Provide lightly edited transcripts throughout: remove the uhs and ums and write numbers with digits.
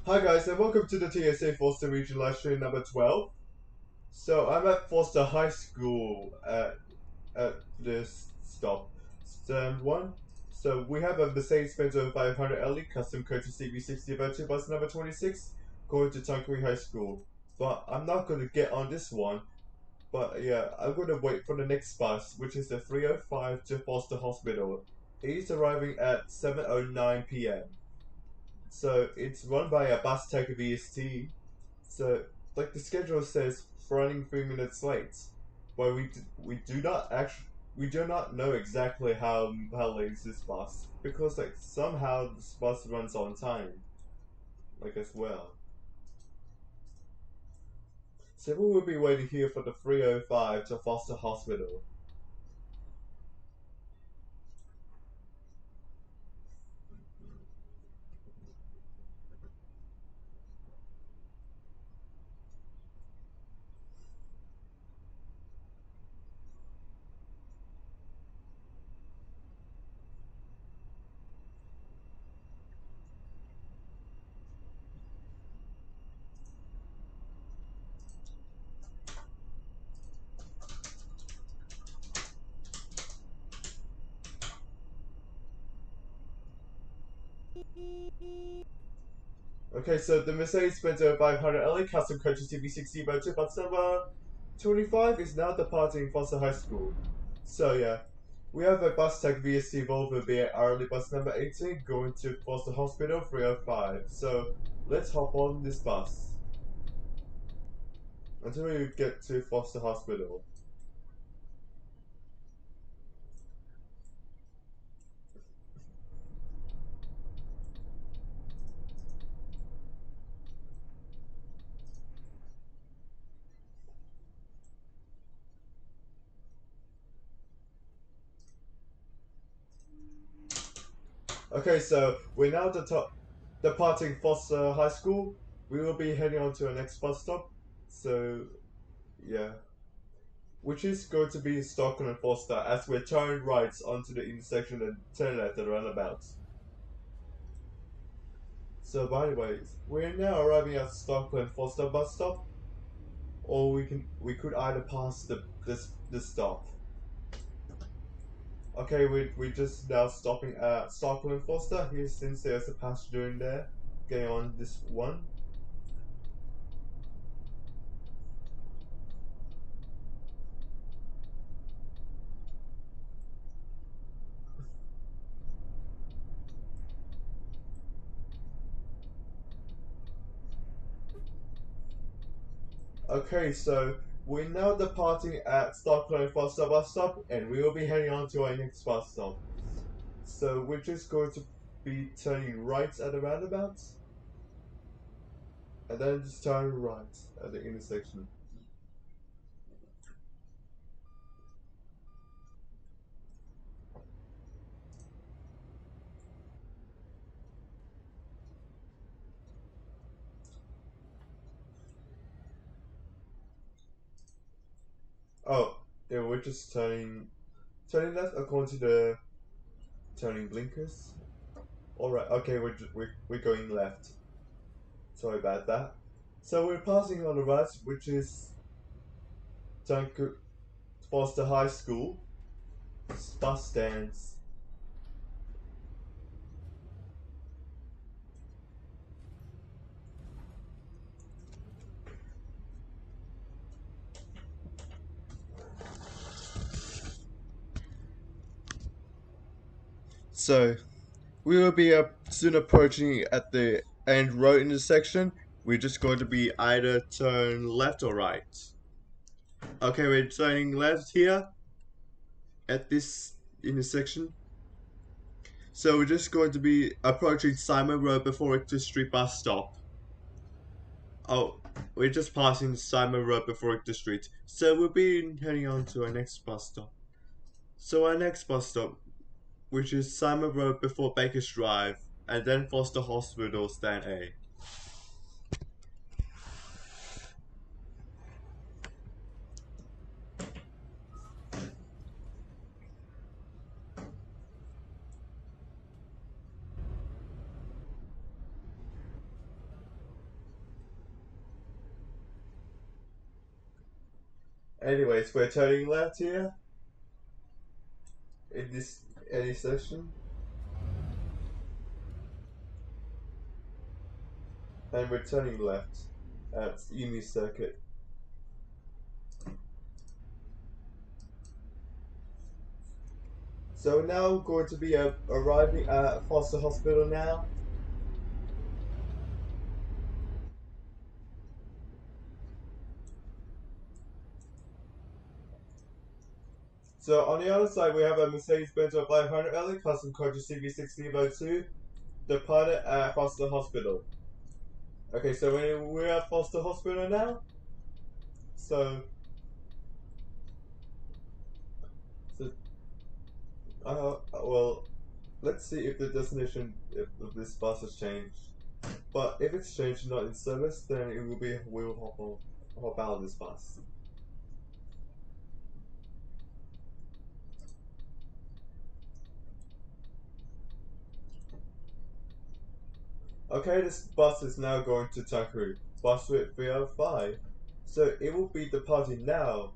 Hi guys and welcome to the TSA Forster Region Livestream number 12. So I'm at Forster High School at this stop. Stand 1. So we have a Mercedes-Benz 500 LE custom courtesy V60 bus number 26 going to Tanqueray High School. But I'm not going to get on this one. But yeah, I'm going to wait for the next bus, which is the 305 to Forster Hospital. It is arriving at 7:09 p.m. So it's run by a bus tech VST. So like the schedule says, running 3 minutes late, but we do not know exactly how late is this bus because like somehow this bus runs on time, like as well. So we will be waiting here for the 305 to Foster Hospital. Okay, so the Mercedes-Benz 500 LA Custom Coaches TV60 motor bus number 25 is now departing Foster High School. So yeah, we have a bus tech VST Volvo BA hourly bus number 18 going to Foster Hospital 305. So let's hop on this bus until we get to Foster Hospital. Okay, so we're now departing Foster High School. We will be heading on to our next bus stop. So yeah, which is going to be Stockton and Forster as we're turning right onto the intersection and turn left at the roundabout. So by the way, we're now arriving at Stockton and Forster bus stop, or we could either pass this stop. Okay, we just now stopping at Stockton and Forster here since there's a passenger in there getting on this one. Okay, so we're now departing at Stockton and Forster bus stop, and we will be heading on to our next bus stop. So we're just going to be turning right at the roundabout, and then just turn right at the intersection. Oh, yeah, we're just turning left according to the turning blinkers. All right, okay, we're going left. Sorry about that. So we're passing on the right, which is Dunker Foster High School bus stands. So we will be soon approaching at the end road intersection. We're just going to be either turn left or right. Okay, we're turning left here at this intersection. So we're just going to be approaching Simon Road before Victor Street bus stop. Oh, we're just passing Simon Road before Victor Street. So we'll be heading on to our next bus stop. So our next bus stop, which is Simon Road before Baker's Drive, and then Foster Hospital Stand A. Anyways, we're turning left here in this section, and we're turning left at Emu Circuit. So now we're going to be arriving at Forster Hospital now. So on the other side, we have a Mercedes-Benz 500 LE custom coach CV1602, departed at Forster Hospital. Okay, so we're at Forster Hospital now. So well, let's see if the destination if this bus has changed. But if it's changed, not in service, then it will be we'll hop out of this bus. Okay, this bus is now going to Taku, bus route 305. So it will be departing now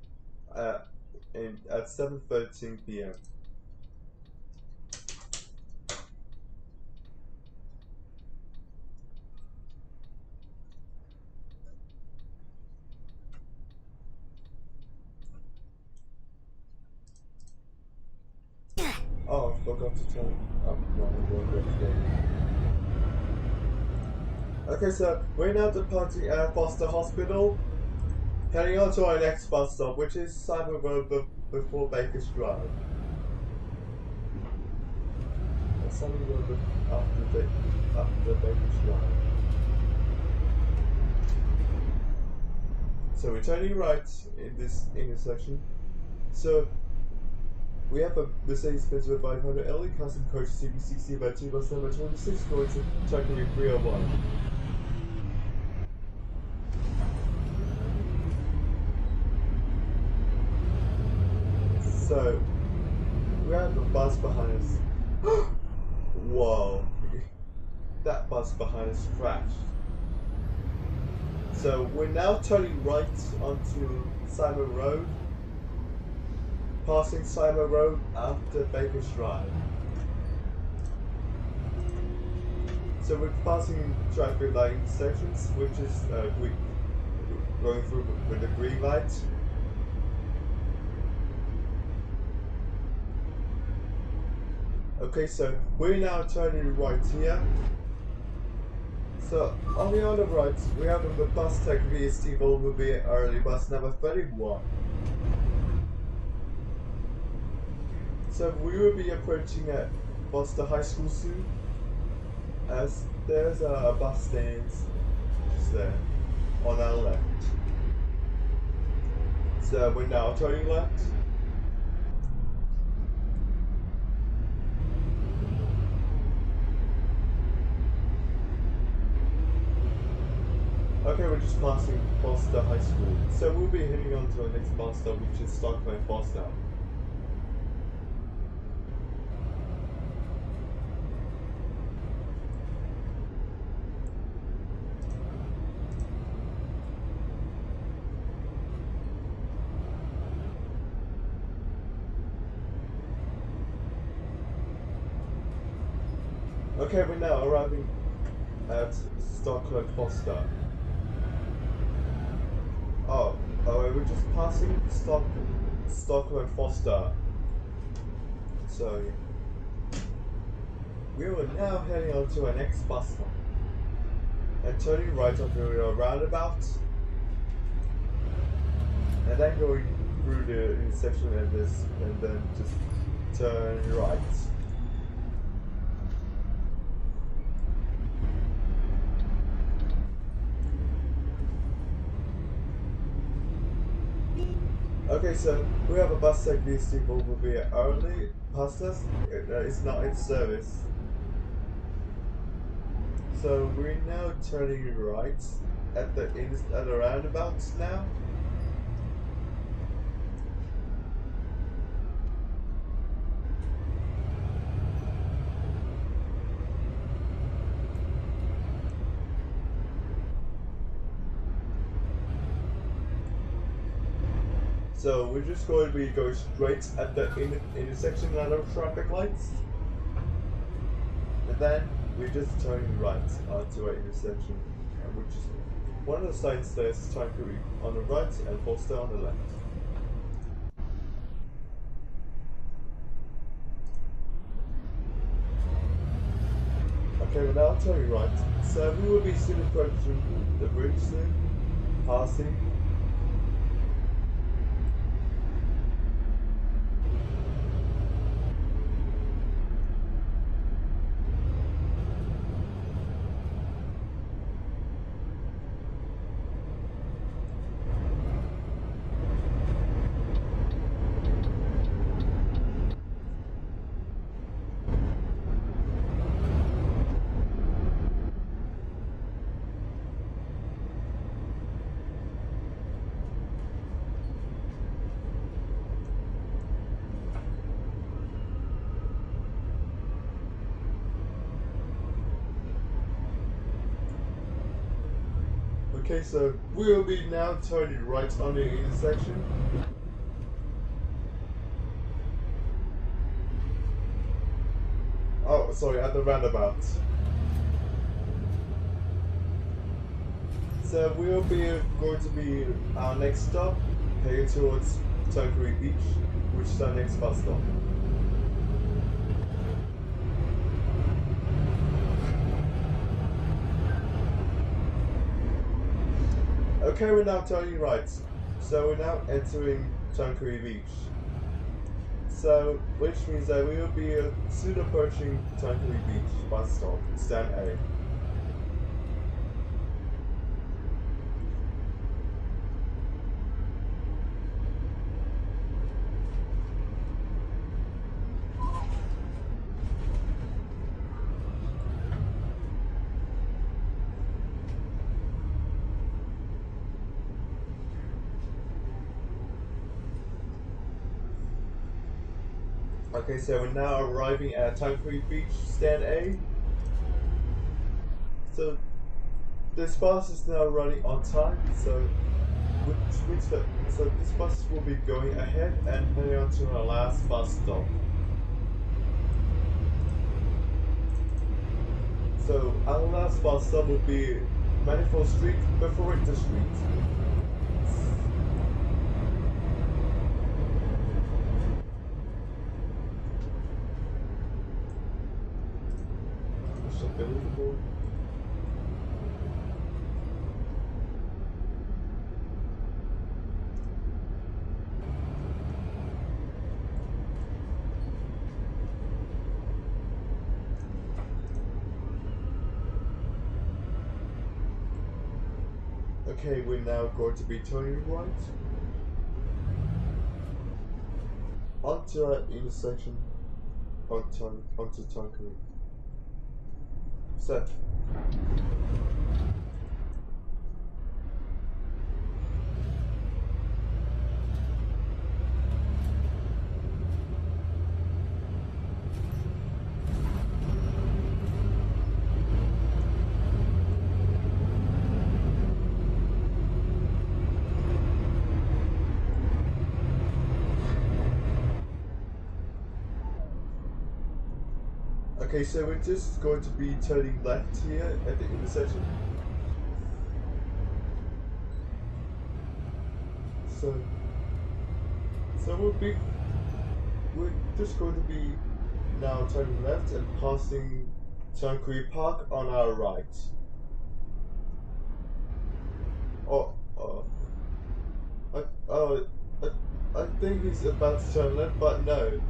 at 7:13 p.m. Oh, I forgot to turn up my game. Okay, so we're now departing at Forster Hospital, heading on to our next bus stop, which is Cyber Road before Baker's Drive. And Cyber Road after Baker's Drive. So we're turning right in this intersection. So we have a Mercedes-Benz 500 LE custom coach CB60 by 2 bus number 26 going to Taku 301. So, we have a bus behind us. Whoa. That bus behind us crashed. So, we're now turning right onto Simon Road. Passing Simon Road after Baker's Drive. So, we're passing traffic light intersections, which is going through with the green light. Okay, so we're now turning right here. So on the other right, we have the bus tech VST Volvo early bus number 31. So we will be approaching at Forster High School soon, as there's a bus stand just there on our left. So we're now turning left. Okay, we're just passing Forster High School. So we'll be heading on to our next bus stop, which is Stockholm Forster. Okay, we're now arriving at Stockholm Forster. Oh, we're just passing Stockholm Forster. So we are now heading on to our next bus stop and turning right onto a roundabout, and then going through the intersection and then just turn right. Okay, so we have a bus tech VST Volvo via early past us. It's not in service. So we're now turning right at the roundabouts now. So we're just going to be going straight at the intersection line of traffic lights. And then we're just turning right onto an intersection, which is one of the signs there is time period on the right and Forster on the left. Okay, we're now turning right. So we will be soon approaching the bridge soon, passing. Okay, so we will be now turning right on the intersection. Oh, sorry, at the roundabout. So we will be going to be our next stop, heading towards Tanqueray Beach, which is our next bus stop. Okay, we're now turning right. So we're now entering Tanqueray Beach. So, which means that we will be soon approaching Tanqueray Beach bus stop, stand A. Okay, so we're now arriving at Tanqueray Beach, stand A. So this bus is now running on time, so which means that this bus will be going ahead and heading on to our last bus stop. So our last bus stop will be Manifold Street before Forster Street. Unbelievable. Okay, we're now going to be turning right onto our intersection onto Tanqueray. So okay, so we're just going to be turning left here at the intersection. So we're just going to be now turning left and passing Tanqueray Park on our right. I think he's about to turn left, but no.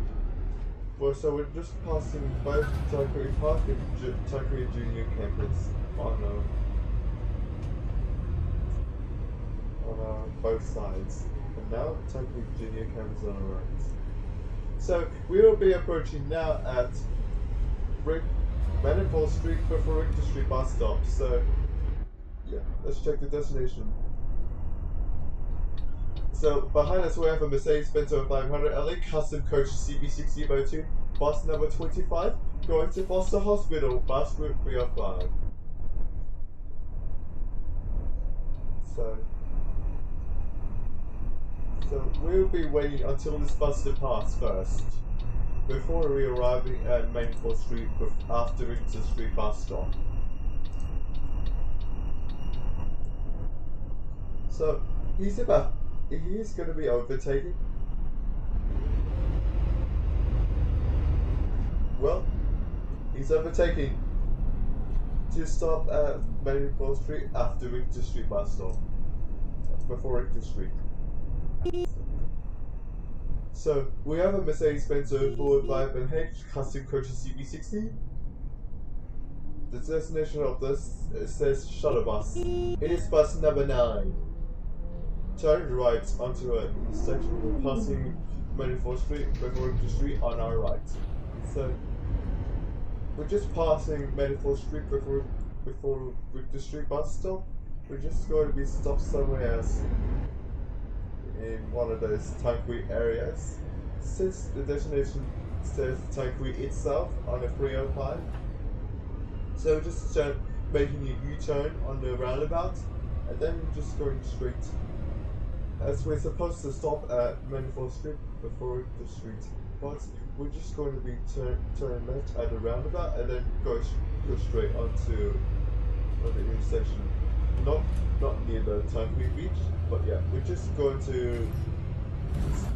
Well, so we're just passing both Tanqueray Park and Tanqueray Junior Campus on both sides. And now Tanqueray Junior Campus on our right. So we will be approaching now at Manifold Street before Forster Street bus stop. So yeah, let's check the destination. So behind us we have a Mercedes-Benz 500 LA custom coach CB6002, bus number 25, going to Forster Hospital, bus route 305. So we'll be waiting until this bus departs first, before we arriving at Main Street after Winter Street bus stop. So he's going to be overtaking. Well, he's overtaking to stop at Maple Street after Winter Street bus stop. Before Winter Street. So, we have a Mercedes-Benz 045H custom coaches CB60. The destination of this says shuttle bus. It is bus number 9. Turn right onto a section passing Manifold Street before Winter Street on our right. So, we're just passing Manifold Street before Winter Street bus stop. We're just going to be stopped somewhere else in one of those Tanqui areas. Since the destination says Tanqui itself on the 305, so we're just making a U-turn on the roundabout, and then we're just going straight. As we're supposed to stop at Manifold Street before the street, but we're just going to be turn left at the roundabout and then go straight onto the intersection. Not near the Tanqui beach, but yeah, we're just going to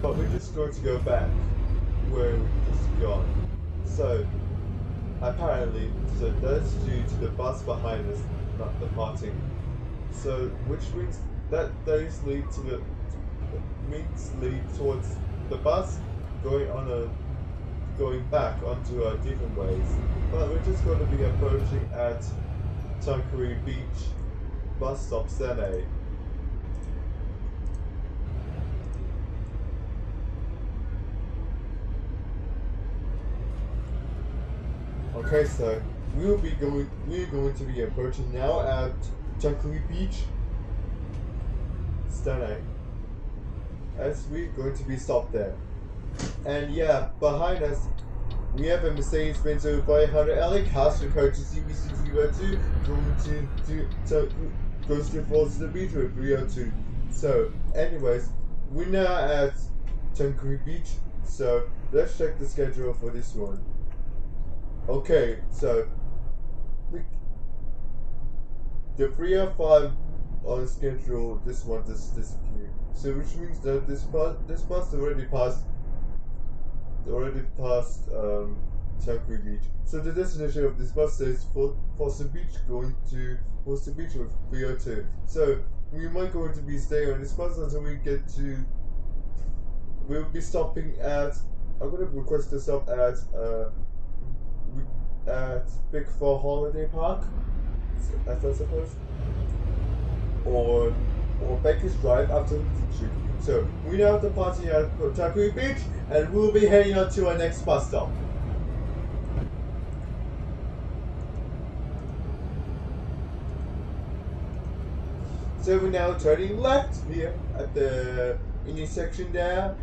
go back where we've just gone. So apparently, that's due to the bus behind us not departing. So which means that those lead towards the bus going back onto different ways. But we're just going to be approaching at Tanqui Beach bus stop Sene. Okay, so we're going to be approaching now at Tanqui Beach Sene, as we're going to be stopped there. And yeah, behind us we have a Mercedes-Benz 500 custom coaches CB602 goes to Forster Beach with 302. So, anyways, we're now at Tanqui Beach, so let's check the schedule for this one. Okay, so the 305 on schedule, this one just disappeared. So which means that this bus already passed Tanqui Beach. So the destination of this bus says Forster Beach, going to Forster Beach with 302. So we might going to be staying on this bus until we get to. We'll be stopping at. I'm gonna request to stop at Big Four Holiday Park, I suppose, or Baker's Drive after Street. So we now have the party at Tanqui Beach, and we'll be heading on to our next bus stop. So we're now turning left here at the intersection there.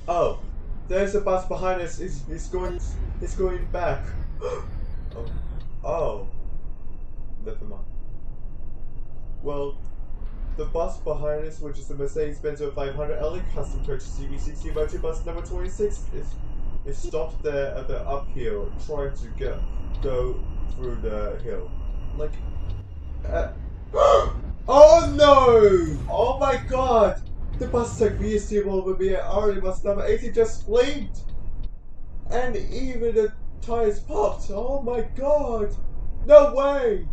Oh, there's a bus behind us. It's going back. Oh, never mind. Well, the bus behind us, which is the Mercedes-Benz 500 LE custom purchase CB60 motor bus number 26, is stopped there at the uphill, trying to go through the hill. Like, oh no! Oh my god! The bus tech VST will be at RE bus number 80 just flamed! And even the tires popped! Oh my god! No way!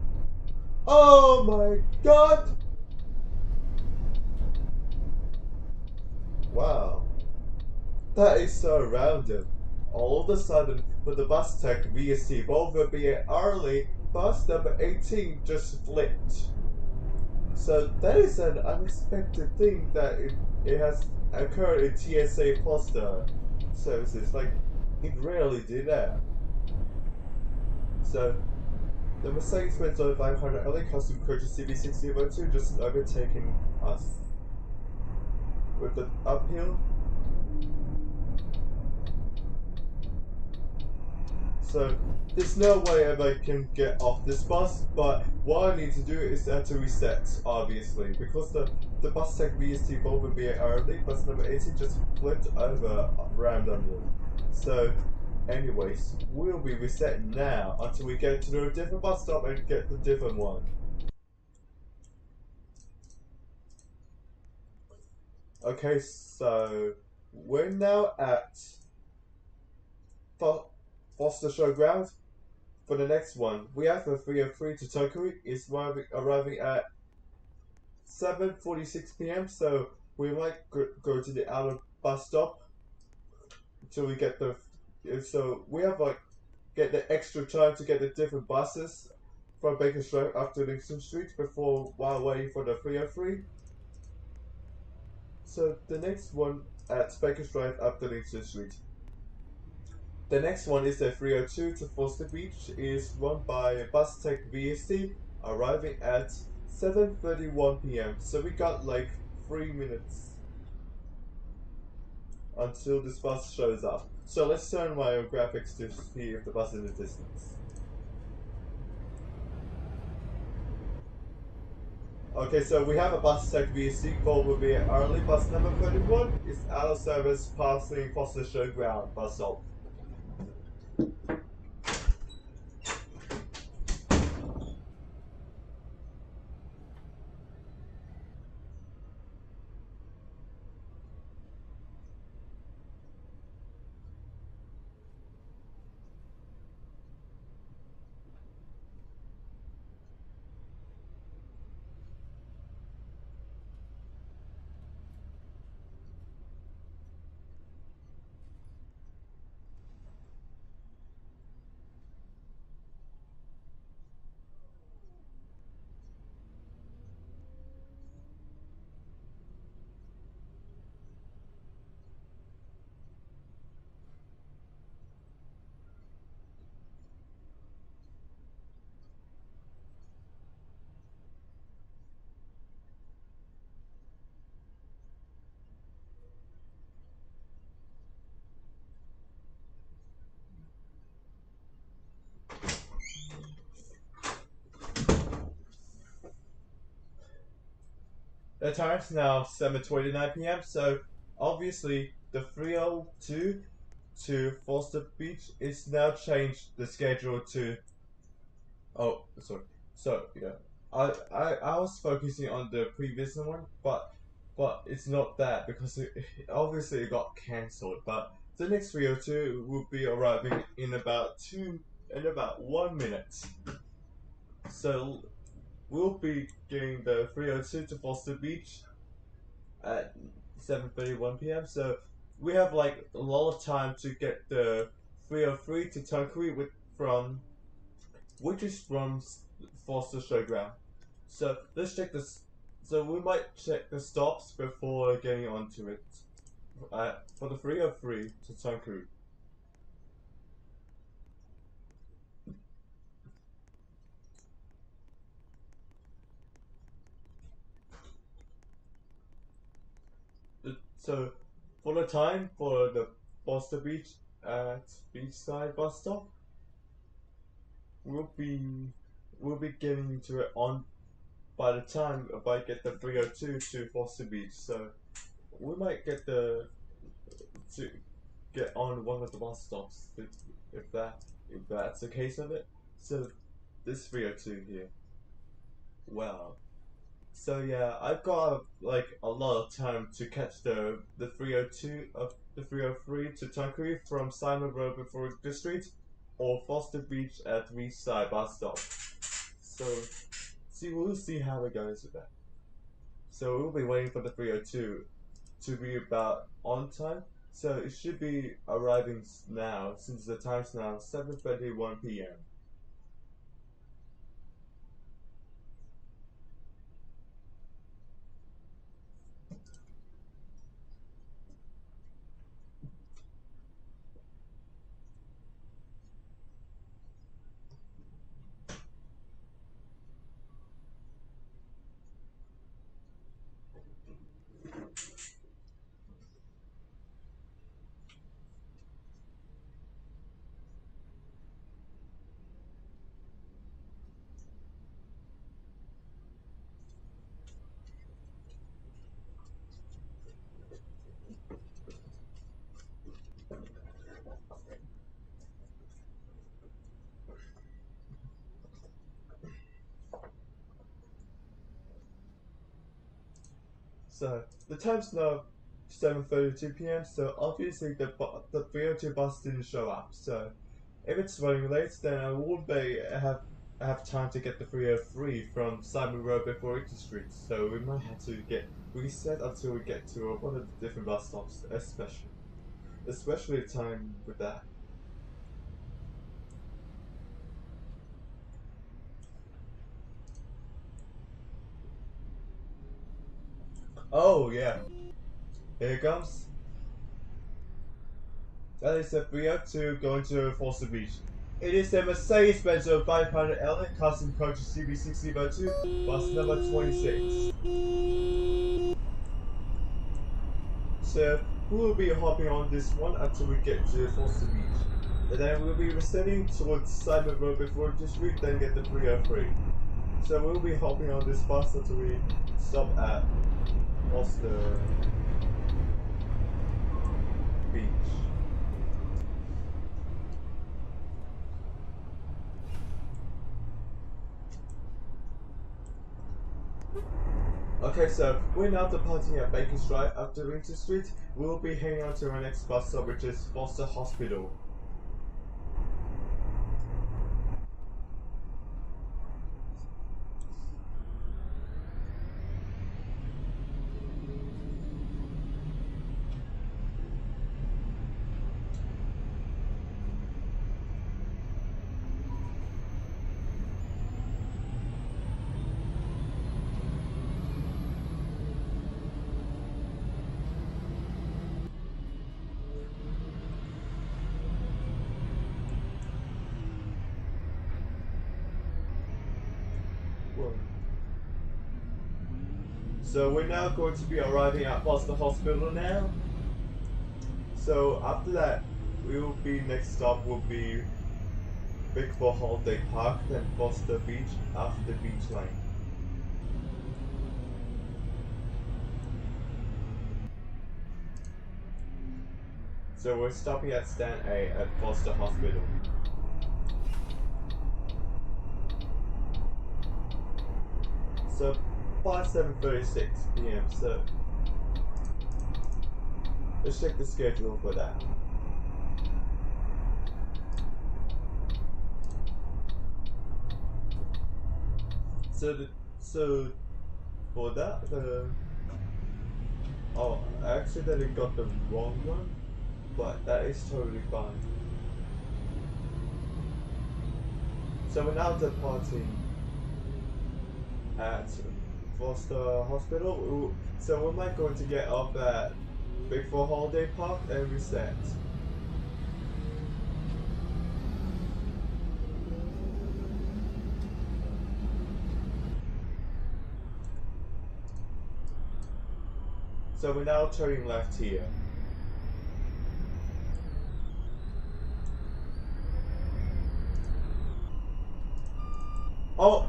Oh my god! Wow. That is so random. All of a sudden, with the bus tech VST Volvo be at early bus number 18 just flipped. So that is an unexpected thing that it has occurred in TSA Forster services. Like, it rarely did that. So The Mercedes-Benz 500 LA Custom Coach CB602 just overtaking us with the uphill. So there's no way I can get off this bus, but what I need to do is to reset, obviously, because the bus tech VST Volvo VA early, bus number 18 just flipped over randomly. So anyways, we'll be resetting now until we get to the different bus stop and get the different one. Okay, so we're now at Forster Showground. For the next one, we have a 303 to Tokyo. It's arriving at 7:46 p.m. So we might go to the outer bus stop until we get the. So we have like get the extra time to get the different buses from Baker Street up to Nixon Street before while waiting for the 303. So the next one at Baker Street up to Nixon Street. The next one is the 302 to Forster Beach, is run by Bus Tech VSC, arriving at 7:31 p.m. So we got like 3 minutes until this bus shows up. So let's turn my graphics to see if the bus is in the distance. Okay, so we have a Bus Tech VSC Volvo via early bus number 31. It's out of service passing Foster Showground bus stop. The time's now 7:29 p.m. So obviously the 302 to Forster Beach is now changed the schedule to. Oh, sorry. So yeah, I was focusing on the previous one, but it's not that because obviously it got cancelled. But the next 302 will be arriving in about 1 minute. So we'll be getting the 302 to Foster Beach at 7:31 p.m. So we have like a lot of time to get the 303 to Tankuri which is from Foster Showground. So let's check this. So we might check the stops before getting onto it. For the 303 to Tankuri. So for the time for the Foster Beach at Beachside bus stop, we'll be we'll be getting to it on by the time if I get the 302 to Foster Beach. So we might get to get on one of the bus stops if that if that's the case of it. So this 302 here. Well, so yeah, I've got like a lot of time to catch the 302 of the 303 to Tankuri from Simon Road before the street or Foster Beach at Reachside bus stop. So we'll see how it goes with that. So we'll be waiting for the 302 to be about on time. So it should be arriving now since the time's now 7:31 p.m. So the time's now 7:32 p.m. So obviously the 302 bus didn't show up. So if it's running late, then I won't have time to get the 303 from Simon Road before Eaton Street. So we might have to get reset until we get to one of the different bus stops, especially time with that. Oh yeah, here it comes. That is a 302 going to Forster Beach. It is a Mercedes-Benz 500L custom coach CB602, bus number 26. So we will be hopping on this one until we get to Forster Beach. And then we'll be descending towards Simon Road before the street, then get the 303. So we'll be hopping on this bus until we stop at Forster Beach. Okay, so we're now departing at Baker's Drive after Winter Street. We'll be hanging on to our next bus stop, which is Forster Hospital. So we're now going to be arriving at Forster Hospital now. So after that, we will be next stop will be Big Four Holiday Park, then Forster Beach after Beach Lane. So we're stopping at Stand A at Forster Hospital. So by 7:36 p.m. So let's check the schedule for that. So for that, oh, I accidentally got the wrong one, but that is totally fine. So we're now departing at Forster Hospital. So we're not going to get off at Big Four Holiday Park and reset. So we're now turning left here. Oh!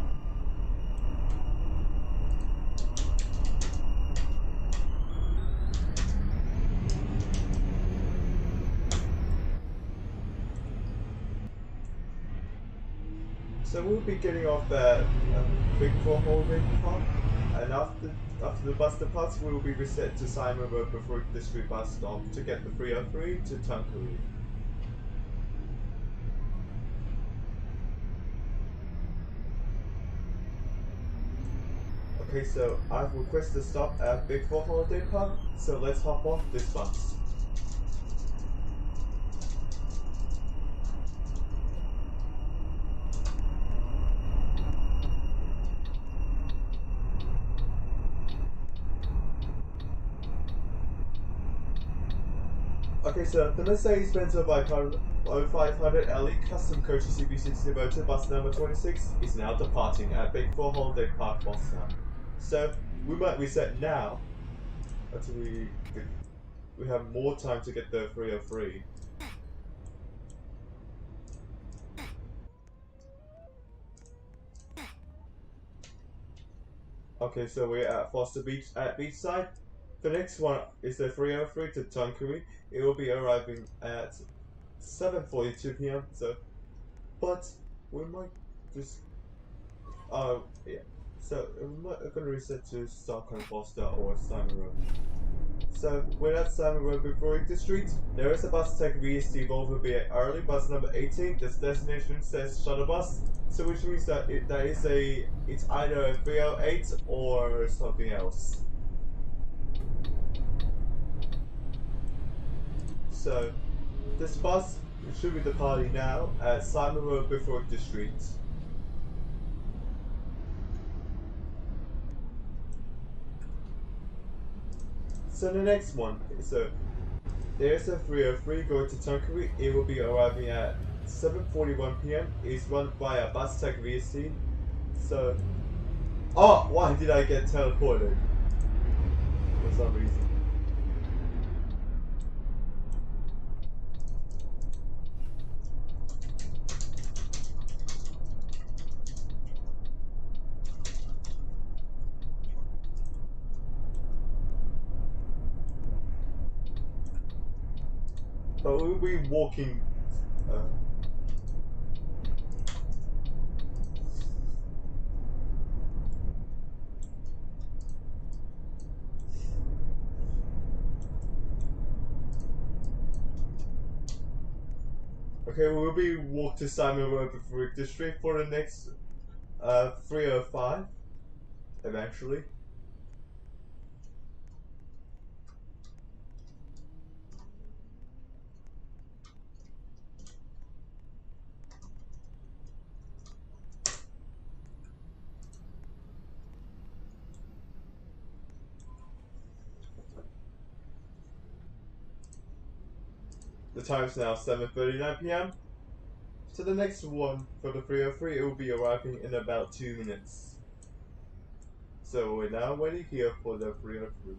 So we'll be getting off at Big Four Holiday Park, and after the bus departs, we will be reset to Simon Road before the street bus stop to get the 303 to Tunkery. Okay, so I've requested a stop at Big Four Holiday Park, so let's hop off this bus. Okay, so the Mercedes-Benz 500 LE Custom Coach CB602 bus number 26 is now departing at Big Four Holiday Park bus stop. So we might reset now until we have more time to get the 303. Okay, so we're at Forster Beach at Beachside. The next one is the 303 to Tunkery. It will be arriving at 7:42 p.m. So, but we might just yeah. So I'm going to reset to Stockholm Forster or Simon Road. So we're at Simon Road before the street. There is a bus to take VST over via early bus number 18. This destination says shuttle bus, so which means that it's either a 308 or something else. So this bus should be departing now at Simon Road before the street. So the next one, there's a 303 going to Tunkery. It will be arriving at 7:41 p.m. It's run by a bus tech VST. So, oh, why did I get teleported? For some reason. But we'll be walking. Okay, we'll be walk to Simon Road before District for the next 305 eventually. The time's now 7:39 p.m. So the next one for the 303, it will be arriving in about 2 minutes. So we're now waiting here for the 303.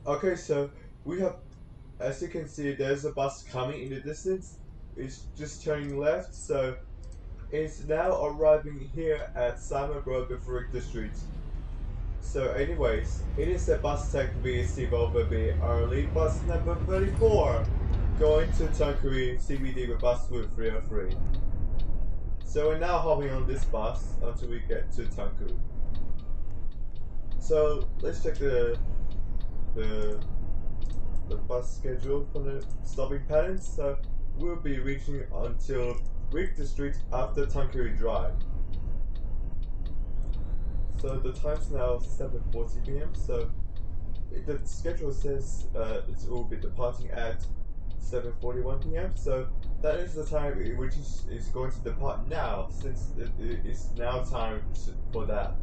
Okay, so we have, as you can see, there's a bus coming in the distance. It's just turning left, so it's now arriving here at Simon Road before the street. So anyways, it is a bus tech VST over the early bus number 34, going to Tunkery CBD with bus route 303. So we're now hopping on this bus until we get to Tunkery. So let's check the bus schedule for the stopping patterns. So we'll be reaching until Victor Street after Tunkery Drive. So the time's now 7:40 p.m. So the schedule says it will be departing at 7:41 p.m. So that is the time which is going to depart now, since it is now time for that.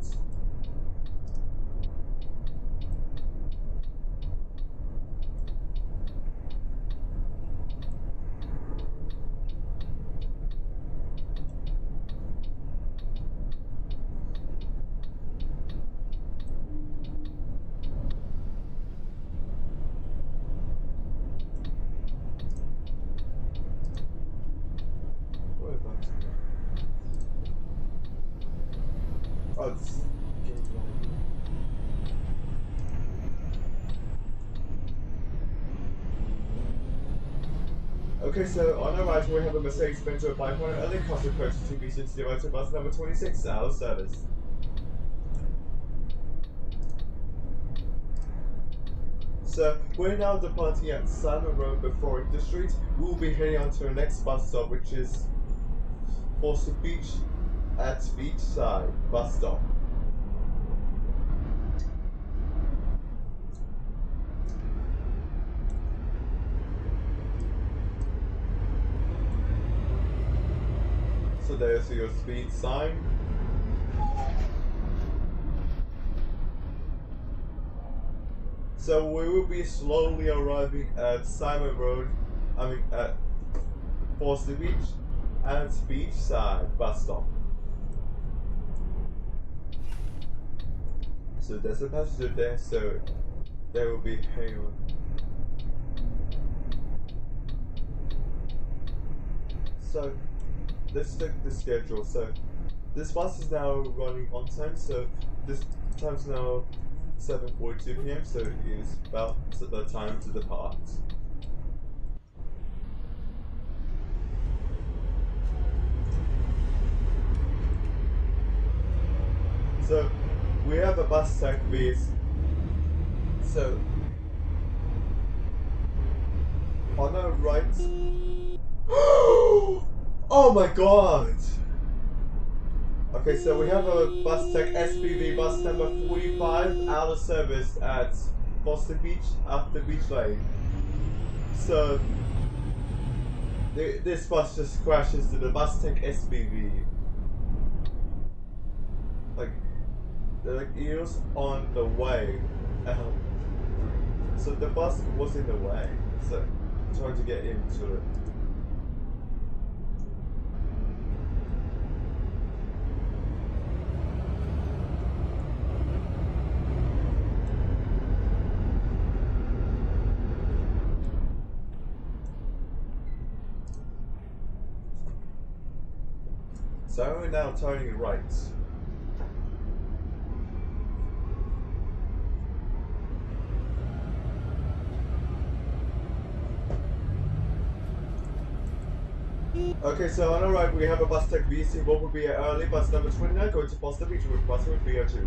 Oh, it's getting long. Okay, so on the right we have a Mercedes-Benz 500 early custom purchase TB60 to bus number 26 out of service. So we're now departing at Simon Road before the street. We'll be heading on to our next bus stop, which is Forster Beach at Beachside bus stop. So there's your speed sign. So we will be slowly arriving at Simon Road, at Forster Beach and Beachside bus stop. So there's a passenger there, so there will be hail. So let's check the schedule. So this bus is now running on time, so this time's now 7:42 p.m. So it is about the time to depart. So we have a bus tag with. So on our right. Oh my god! Okay, so we have a bus tag SPV bus number 45 out of service at Boston Beach after Beach Lane. So this bus just crashes to the bus tag SPV. Like it was on the way. So the bus was in the way. So trying to get into it. So we're now turning right. Okay, so on our right we have a bus tag BC. What would be early bus number 29 going to Forster Beach with bus with BO2.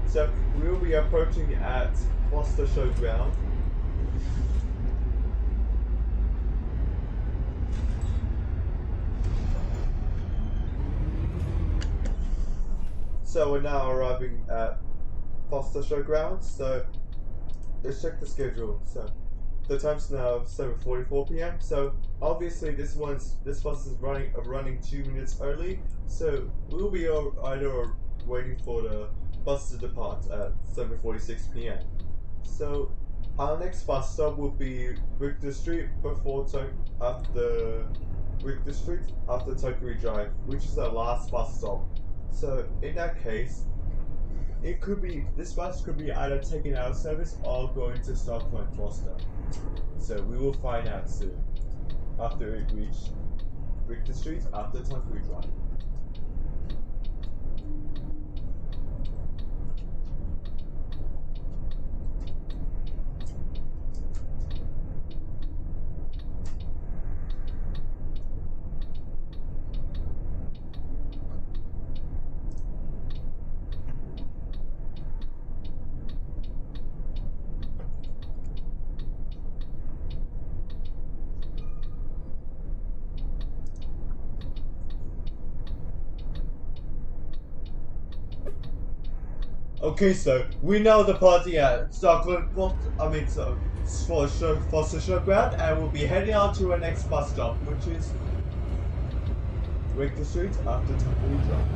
So we will be approaching at Forster Showground. So we're now arriving at Forster Showground. So let's check the schedule. So the time's now 7:44 p.m. So obviously this bus is running 2 minutes early. So we'll be either waiting for the bus to depart at 7:46 p.m. So our next bus stop will be Victor Street after Victor Street after Tokyo Drive, which is our last bus stop. So in that case, this bus could be either taken out of service or going to Stockholm Forster. So we will find out soon after it reaches Victor Street after Tokyo Drive. Okay, so we know the party at Stockholm, Forster Showground, and we'll be heading on to our next bus stop, which is Victor Street after Tokyo Drive.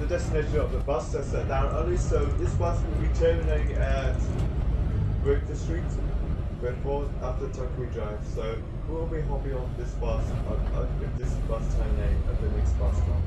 The destination of the bus is set down early, so this bus will be terminating at Victor Street, Redford after Tokyo Drive. So we'll be hopping on this bus terminating at the next bus stop.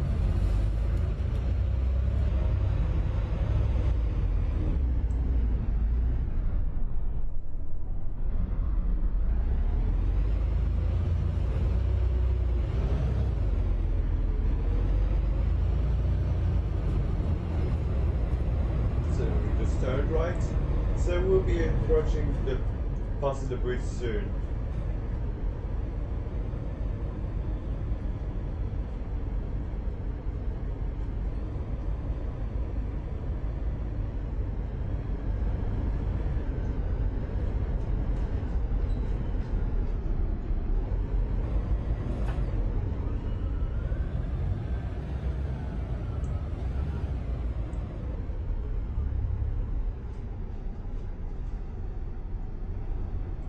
So we just turned right. So we'll be approaching the passenger bridge soon.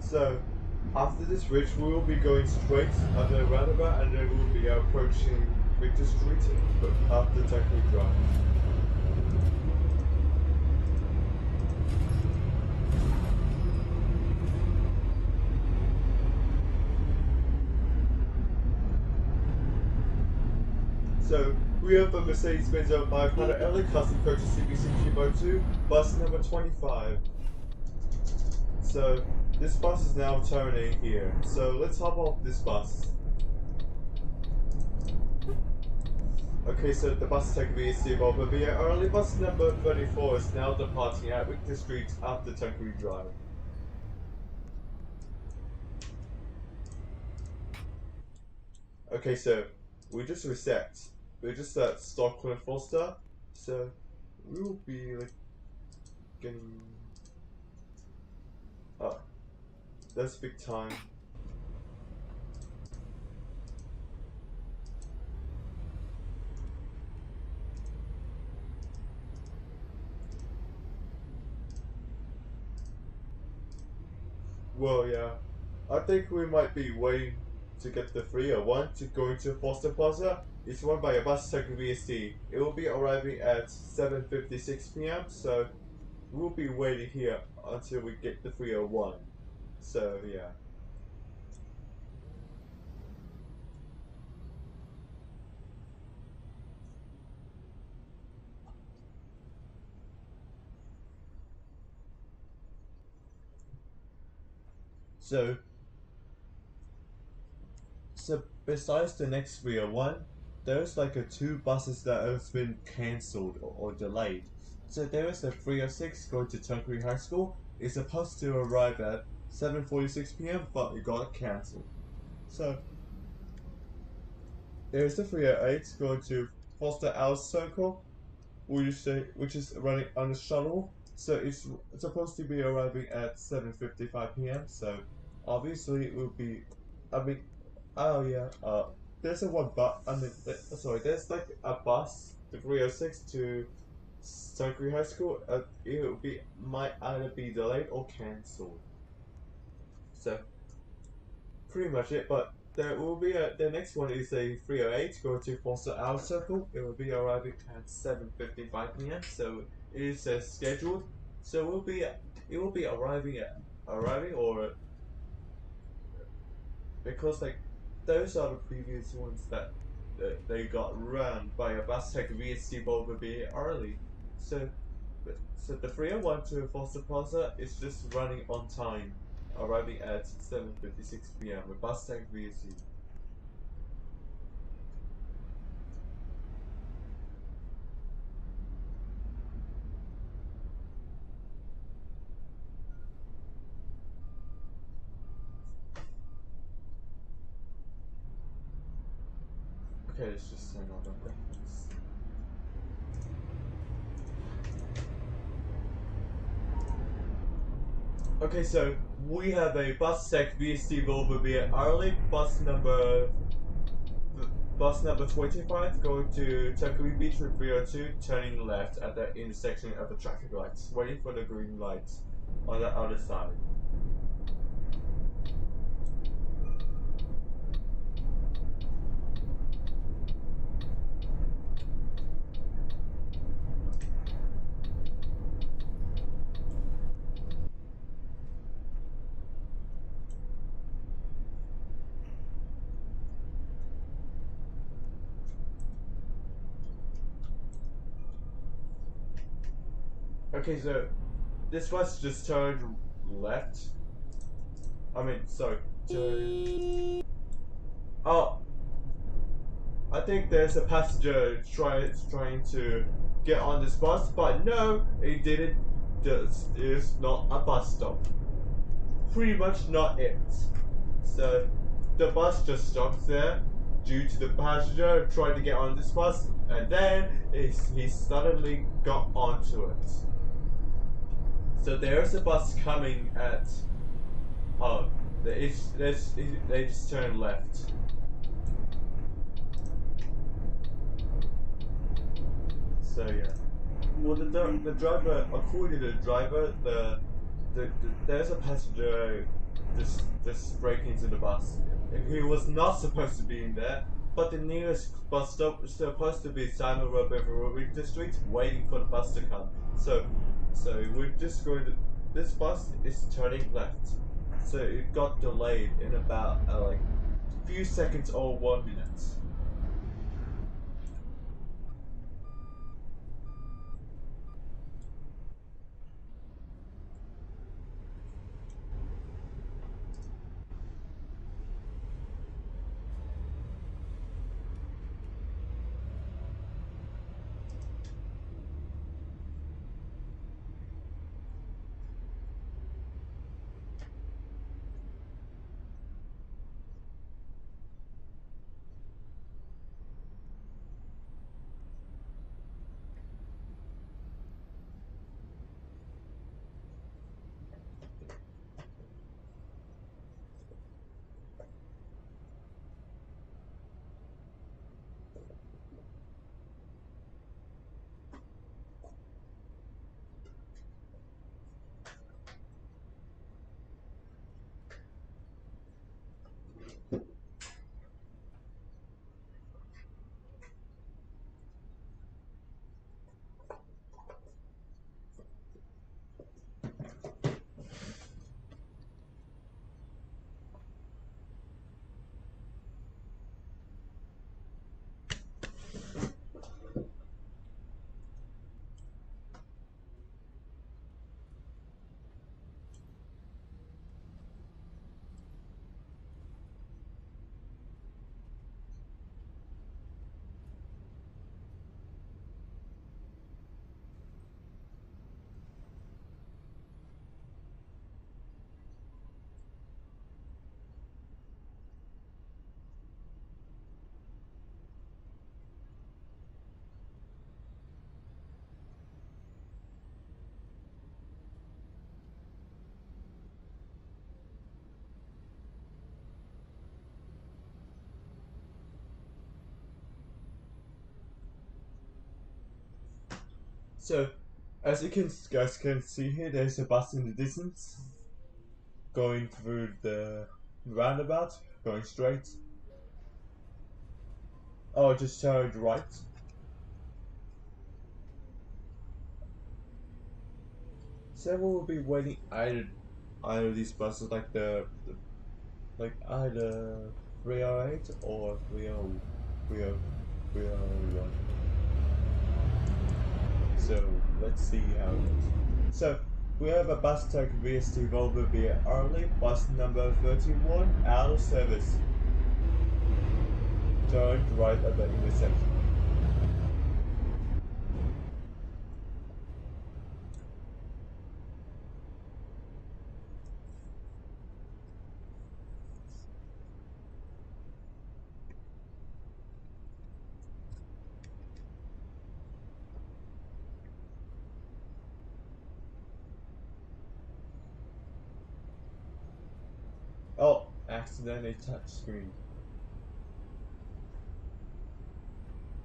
So After this bridge, we will be going straight under the roundabout, and then we will be approaching Victor Street after Tankery Drive. So, we have a Mercedes-Benz 500 LA Custom Coaches CBC Cubo 2, bus number 25. So, this bus is now turning here. So, let's hop off this bus. Okay, so the bus is taking VSC over via early bus number 34 is now departing at Victor Street after Tankery Drive. Okay, so we just reset. We just at Stockholm Forster, so we will be like getting. Oh, that's big time. Well, yeah, I think we might be waiting to get the 301 to go into Forster Plaza. It's run by a bus taking VST. It will be arriving at 7:56 p.m. So we'll be waiting here until we get the 301. So yeah. So besides the next 301, there's like two buses that have been cancelled or delayed. So there is a 306 going to Tankery High School. It's supposed to arrive at 7:46 p.m. but it got cancelled. So there's the 308 going to Forster Outer Circle, which is running on the shuttle. So it's supposed to be arriving at 7:55 p.m. So obviously it will be. I mean, oh yeah. There's a one bus. I mean, sorry. There's like a bus, the 306 to Tankery High School. It will be might either be delayed or cancelled. So pretty much it. But there will be the next one is a 308 going to Forster Outer Circle. It will be arriving at 7:55 p.m. So it is scheduled. So it will be arriving or because like those are the previous ones that they got run by a bus tech VSC over be early. So the 301 to Forster Plaza is just running on time, arriving at 7:56 p.m. with bus tech VSC. Okay, let's just turn on the graphics. Okay, so we have a bus tech VST Volvo via early bus number 25 going to Tankery Beach with 302, turning left at the intersection of the traffic lights, waiting for the green lights on the other side. Okay, so this bus just turned left. I mean, sorry, turn. Oh, I think there's a passenger trying to get on this bus, but no, it didn't. This is not a bus stop. Pretty much not it. So the bus just stopped there due to the passenger trying to get on this bus, and then he suddenly got onto it. So there's a bus coming at. Oh, they just turned left. So yeah. Well, the driver, according to the driver, there's a passenger just break into the bus. He was not supposed to be in there, but the nearest bus stop was supposed to be Simon Road over Victor Street, waiting for the bus to come. So we're just going to. This bus is turning left, so it got delayed in about like a few seconds or 1 minute. So, as you guys can see here, there's a bus in the distance going through the roundabout, going straight. Oh, just turned right. So we'll be waiting either of these buses, like like either 308 or 301. So let's see how it goes. So we have a bus tag VST Volvo via early, bus number 31, out of service. Turn right at the intersection. Oh, accidentally touch screen.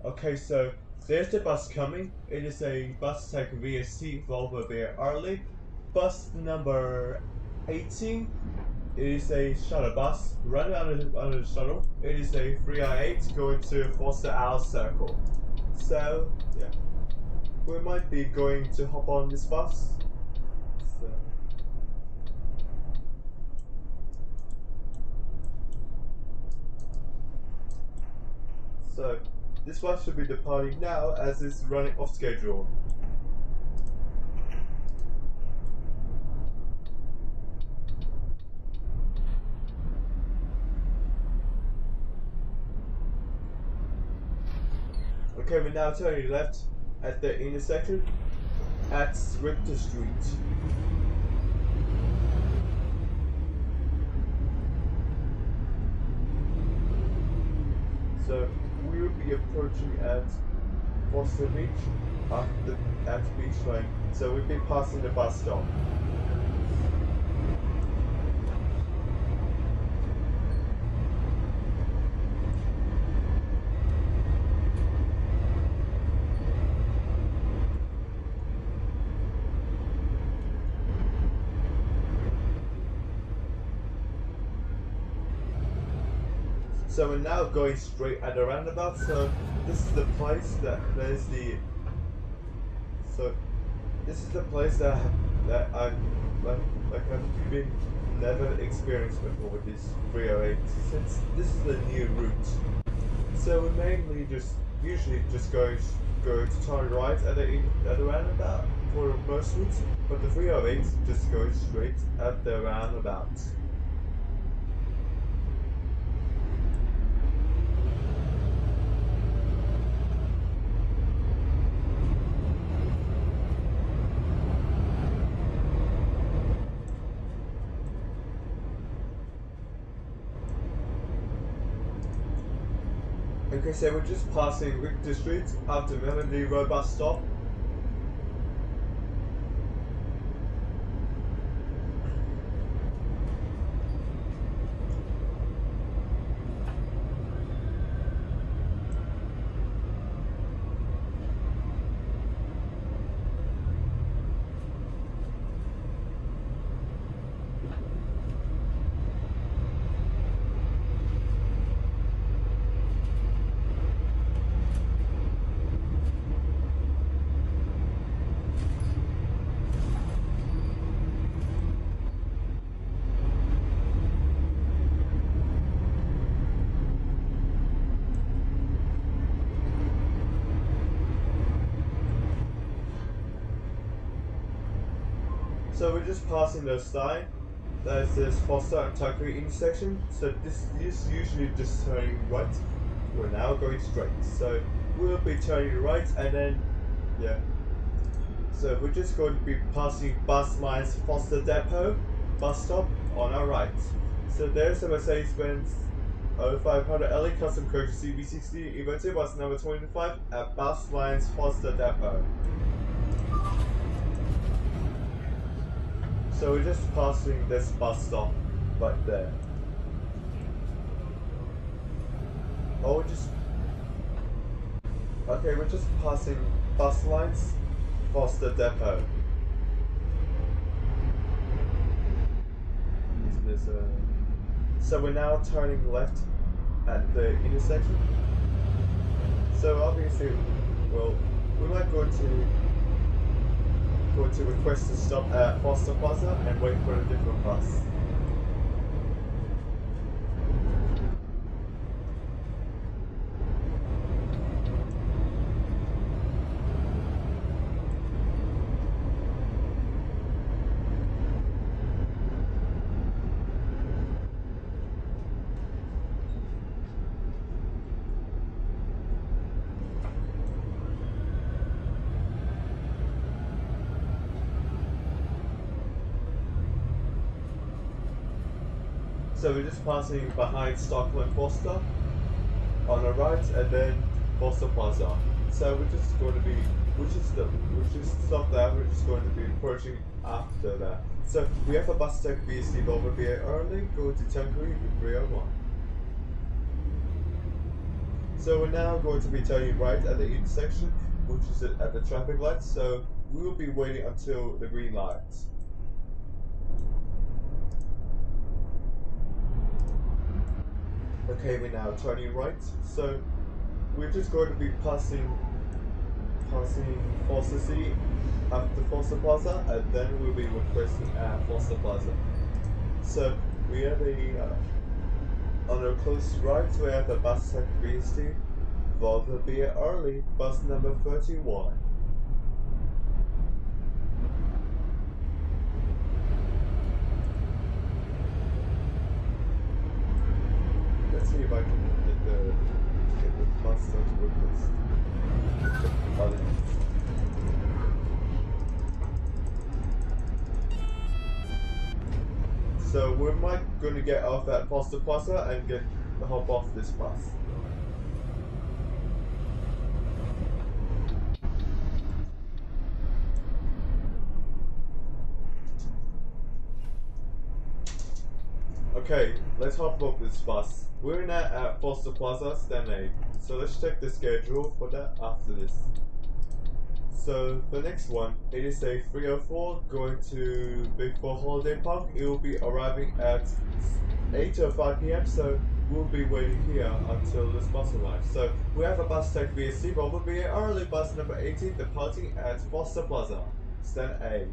Okay, so there's the bus coming. It is a bus tag VST Volvo via early. Bus number 18 is a shuttle bus running under the shuttle. It is a 308 going to Forster Hour Circle. So, yeah. We might be going to hop on this bus. So this bus should be departing now as it's running off schedule. Okay, we're now turning left at the intersection at Richter Street. So we will be approaching at Forster Beach at the beach lane. So we've been passing the bus stop. So we're now going straight at the roundabout. So this is the place that there's the. So this is the place that I've I've been never experienced before with this 308, since this is a new route. So we mainly usually just go to turn right at the roundabout for most routes, but the 308 just goes straight at the roundabout. Okay, so we're just passing Victor Street after Melody Road bus stop. So we're just passing the sign. There's this Forster and Tuckery intersection. So this is usually just turning right. We're now going straight. So we'll be turning right and then, yeah. So we're just going to be passing bus lines Forster Depot bus stop on our right. So there's a Mercedes-Benz 0500 LE Custom Coach CB60 Evo2 bus number 25 at bus lines Forster Depot. So we're just passing this bus stop right there. Oh, okay, we're just passing bus lines Forster Depot. So we're now turning left at the intersection. So obviously, well, we might go to request to stop at Forster Plaza and wait for a different bus. So we're just passing behind Stockland Forster on the right and then Forster Plaza. So we're just going to be, which is stop there, we're just going to be approaching after that. So we have a bus tech BSD over BA early, go to Tuckery with 301. So we're now going to be turning right at the intersection, which is at the traffic light, so we will be waiting until the green light. Okay, we're now turning right, so we're just going to be passing Forster City after Forster Plaza, and then we'll be requesting at Forster Plaza. So we have on our close right, we have a bus tech BST, Volvo be early, bus number 31. Let's see if I can get the bus to request. So we might gonna get off at Forster Plaza and hop off this bus. Okay, let's hop off this bus. We're now at Forster Plaza, stand 8. So let's check the schedule for that after this. So the next one, it is a 304 going to Big 4 Holiday Park. It will be arriving at 8:05 p.m. So we'll be waiting here until this bus arrives. So we have a bus type VSC, but we'll be early bus number 18 departing at Forster Plaza, stand A.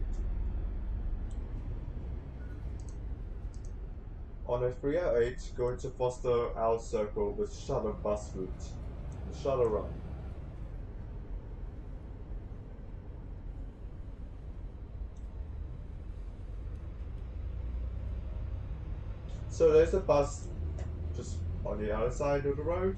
On a 308, going to Forster Owl Circle with shuttle bus route. The shuttle run. So there's a bus just on the other side of the road.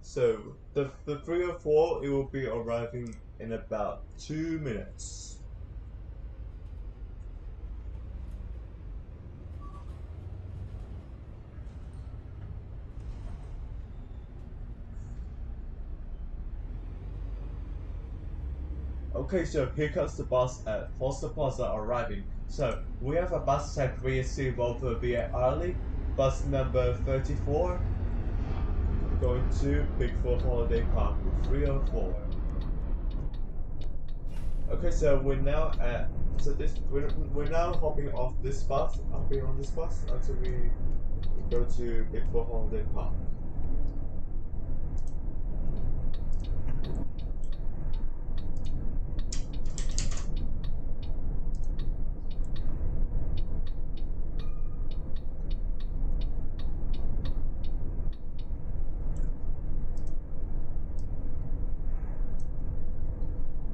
So the 304, it will be arriving in about 2 minutes. Okay, so here comes the bus at Forster Plaza arriving. So we have a bus type VSC Volvo via early, bus number 34, going to Bigfoot Holiday Park with 304. Okay, so we're now at we're now hopping off this bus, hopping on this bus until we go to Bigfoot Holiday Park.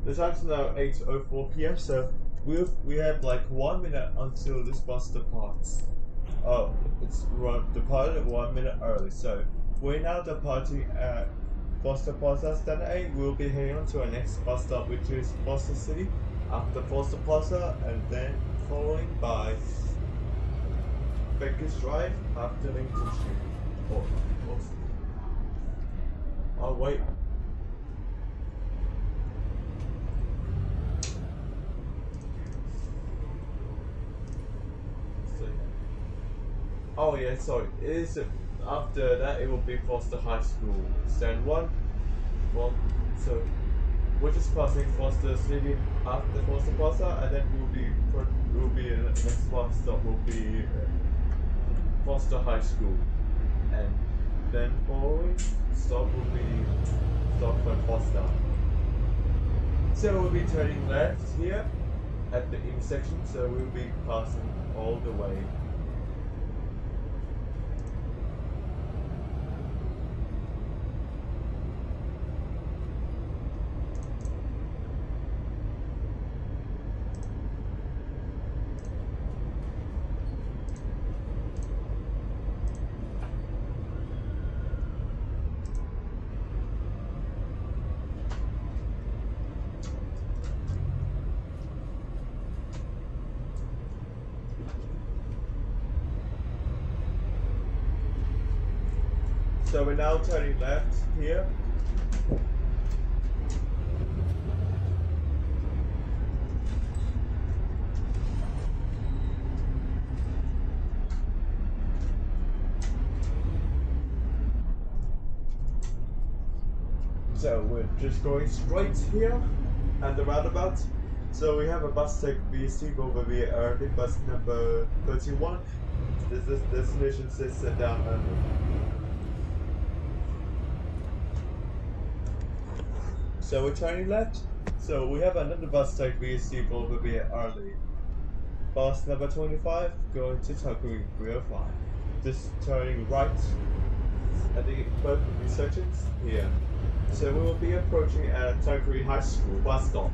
The time's now 8:04 p.m. So we have like 1 minute until this bus departs. Oh, it's departed 1 minute early. So we're now departing at Forster Plaza Stand A. We'll be heading on to our next bus stop, which is Forster City. After Forster Plaza, and then following by Baker's Drive after Lincoln Street. Oh wait. Oh yeah, sorry. It is after that it will be Forster High School. Stand 1. Well, so we're just passing Forster City after Forster Plaza, and then we'll be the next bus stop will be Forster High School, and then following stop will be Stockford Forster. So we'll be turning left here at the intersection. So we'll be passing all the way. So we're now turning left here. So we're just going straight here at the roundabout. So we have a bus type VST over via early, bus number 31. This destination says sit down early. So we're turning left. So we have another bus type VST over via early. Bus number 25 going to Tuckering 305. Just turning right at the both of these sections here. So we will be approaching at Tanqueray High School bus stop.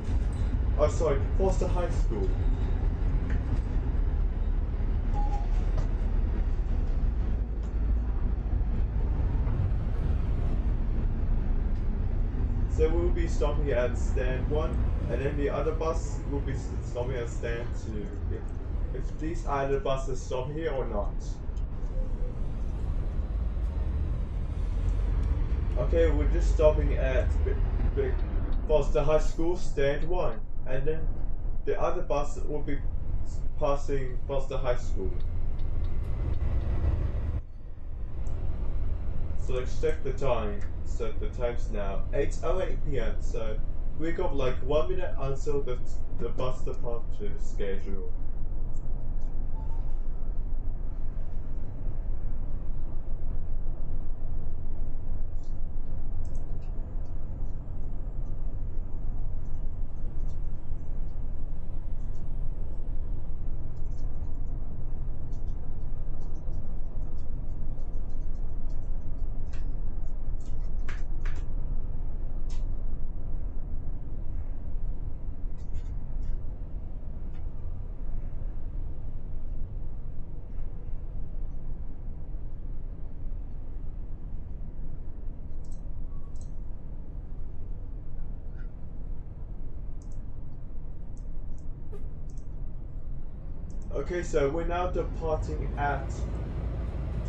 Oh, sorry, Forster High School. So we will be stopping at stand 1, and then the other bus will be stopping at stand 2. If these either buses stop here or not. Okay, we're just stopping at Forster High School, stand 1, and then the other bus will be passing Forster High School. So let's check the time. So the time's now 8:08 p.m. So we got like 1 minute until the bus departure schedule. Okay, so we're now departing at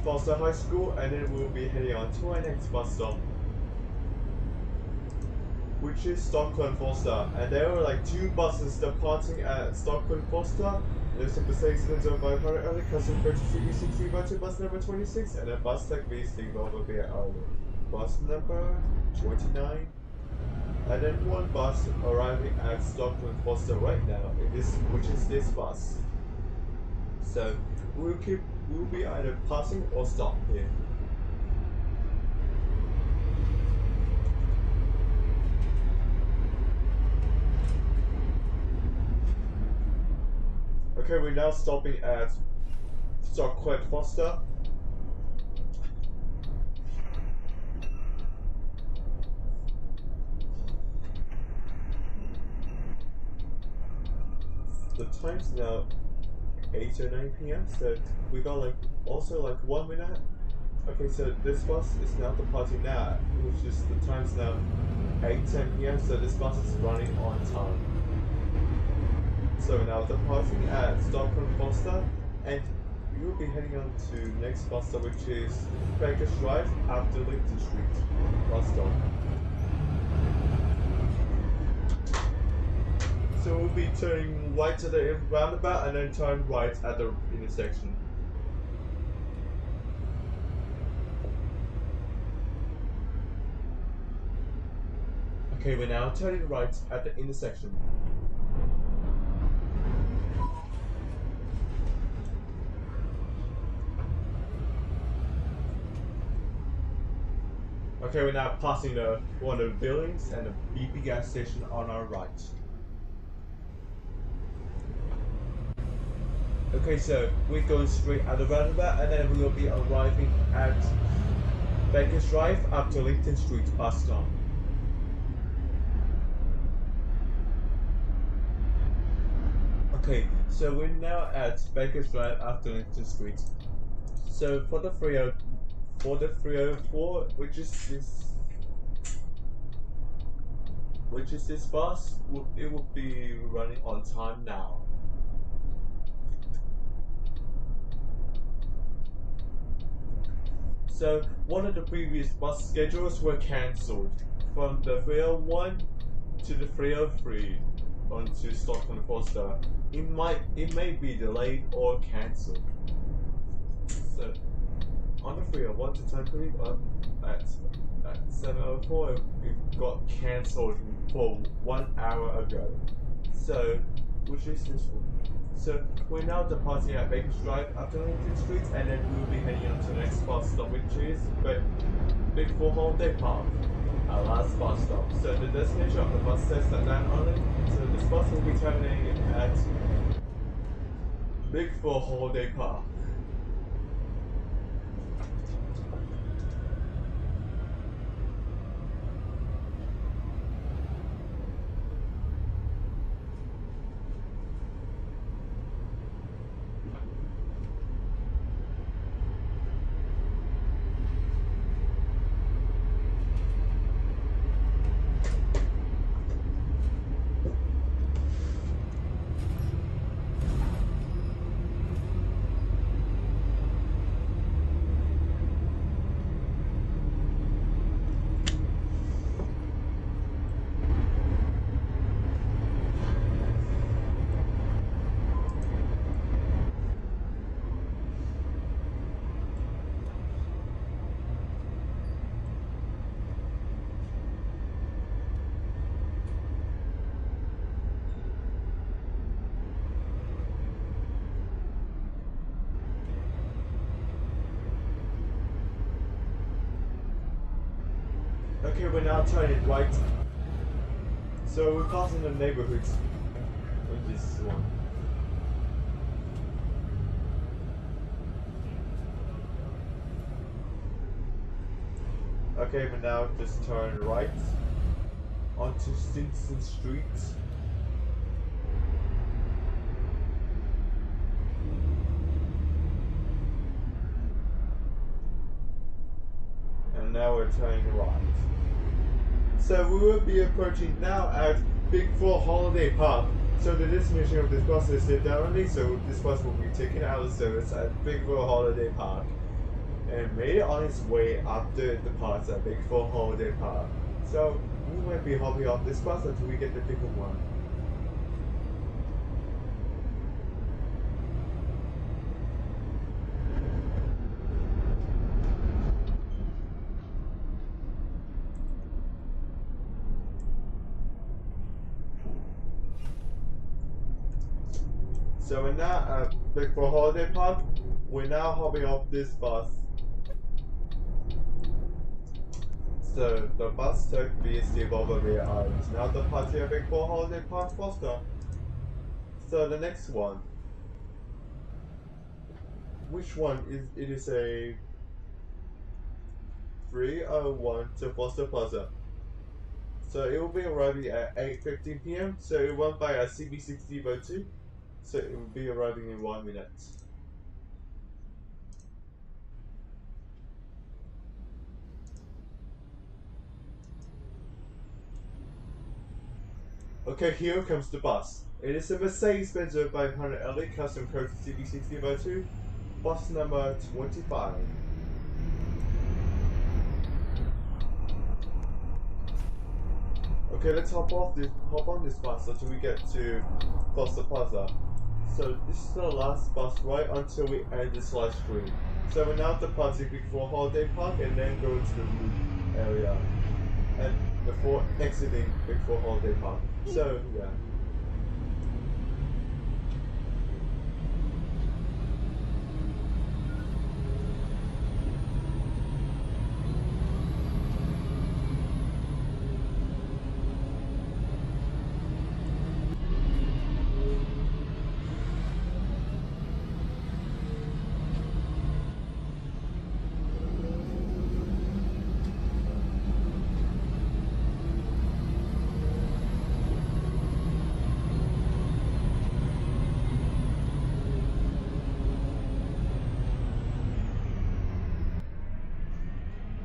Forster High School, and then we'll be heading on to our next bus stop, which is Stockholm Forster. And there are like 2 buses departing at Stockholm Forster. There's a Mercedes 500 early custom purchase E60 by to bus number 26, and a bus like V6 will be at bus number 29. And then 1 bus arriving at Stockholm Forster right now, which is this bus. So we'll be either passing or stop here. Okay, we're now stopping at Stockholm Forster. The time's now 8:09 p.m. So we got like also like 1 minute. Okay, so this bus is now departing now, which is the time's now 8:10 p.m. So this bus is running on time. So now departing at Stockholm Forster, and we will be heading on to next bus stop, which is Baker's Drive after Lincoln Street bus stop. So we'll be turning right to the roundabout and then turn right at the intersection. Okay, we're now turning right at the intersection. Okay, we're now passing one of the buildings and a BP gas station on our right. Okay, so we're going straight at the roundabout, and then we will be arriving at Baker's Drive after Lincoln Street bus stop. Okay, so we're now at Baker's Drive after Lincoln Street. So for the 304, which is this bus, it will be running on time now. So one of the previous bus schedules were cancelled from the 301 to the 303 onto Stockholm Forster. It may be delayed or cancelled. So on the 301 to Tanqueray at 7:04, it got cancelled for 1 hour ago. So which is this one? So we're now departing at Baker's Drive after Lincoln Street, and then we will be heading on to the next bus stop, which is Big Four Holiday Park, our last bus stop. So the destination of the bus says that down on it. So this bus will be terminating at Big Four Holiday Park. Okay, we're now turning right. So we're passing the neighborhoods on this one. Okay, we now just turn right onto Stinson Street. And now we're turning right. So we will be approaching now at Big Four Holiday Park. So the destination of this bus is directly, so this bus will be taken out of service at Big Four Holiday Park and made it on its way after the parts at Big Four Holiday Park. So we might be hopping off this bus until we get the bigger one. So we're now at Big Four Holiday Park. We're now hopping off this bus. So the bus took VSD Bulgaria Island. Now the party at Big Four Holiday Park Forster. So the next one. Which one is it? Is a 301 to Forster Plaza. So it will be arriving at 8:15 p.m. So it went by a CB6002. So it will be arriving in 1 minute. Okay, here comes the bus. It is a Mercedes-Benz 500LE custom code CB6002, bus number 25. Okay, let's hop on this bus until we get to Forster Plaza. So this is the last bus right until we end this live stream. So we're now departing Big Four Holiday Park and then go into the room area. And before exiting Big Four Holiday Park. So yeah.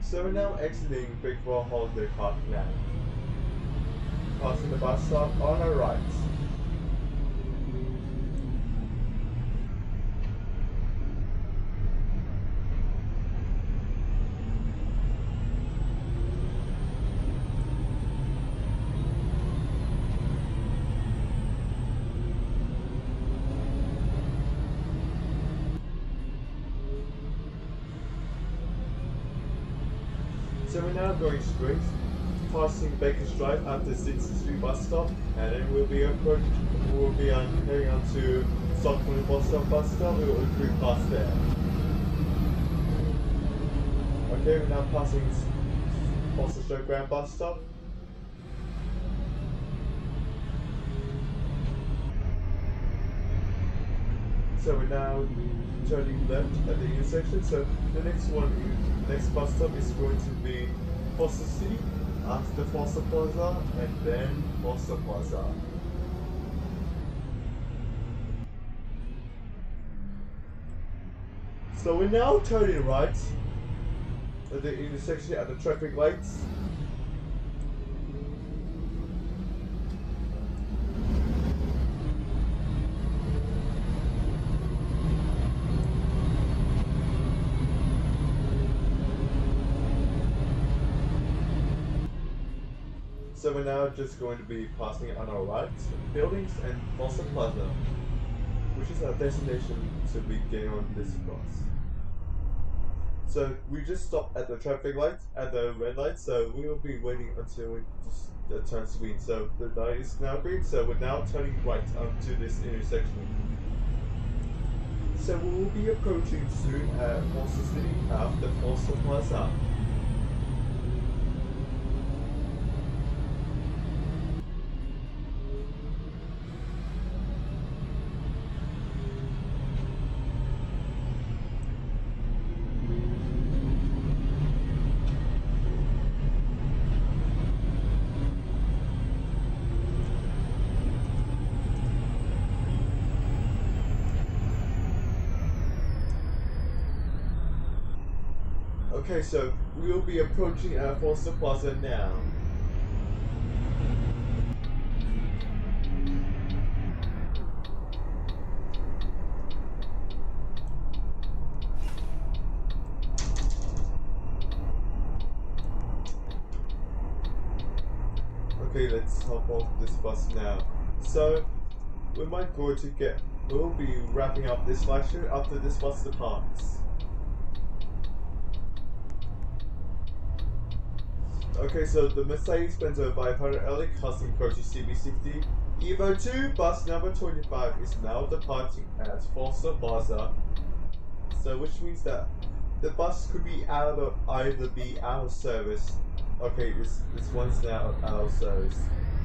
So we're now exiting Big Four Holiday Park now. Passing the bus stop on our right. So we're now going straight, passing Baker's Drive after Stinson Street bus stop, and then we'll be heading on to Stockholm bus stop. We will be past there. Okay, we're now passing Forster Street Grand bus stop. So we're now turning left at the intersection. So the next bus stop is going to be Forster City, after Forster Plaza, and then Forster Plaza. So we're now turning right at the intersection at the traffic lights. So we're now just going to be passing on our right, buildings and Forster Plaza, which is our destination to be getting on this bus. So we just stopped at the traffic light, at the red light, so we will be waiting until it just turns green. So the light is now green, so we're now turning right onto this intersection. So we will be approaching soon at Forster City after Forster Plaza. Okay, so we will be approaching Forster Plaza now. Okay, let's hop off this bus now. So, we'll be wrapping up this live stream after this bus departs. Okay, so the Mercedes-Benz 500 LE Custom Coach CB60 Evo 2 bus number 25 is now departing at Forster Plaza. So, which means that the bus could be either be out of service. Okay, this one's now out of service.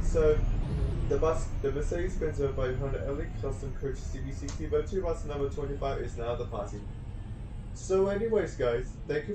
So, the Mercedes-Benz 500 LE Custom Coach CB60 Evo 2 bus number 25 is now departing. So, anyways, guys, thank you.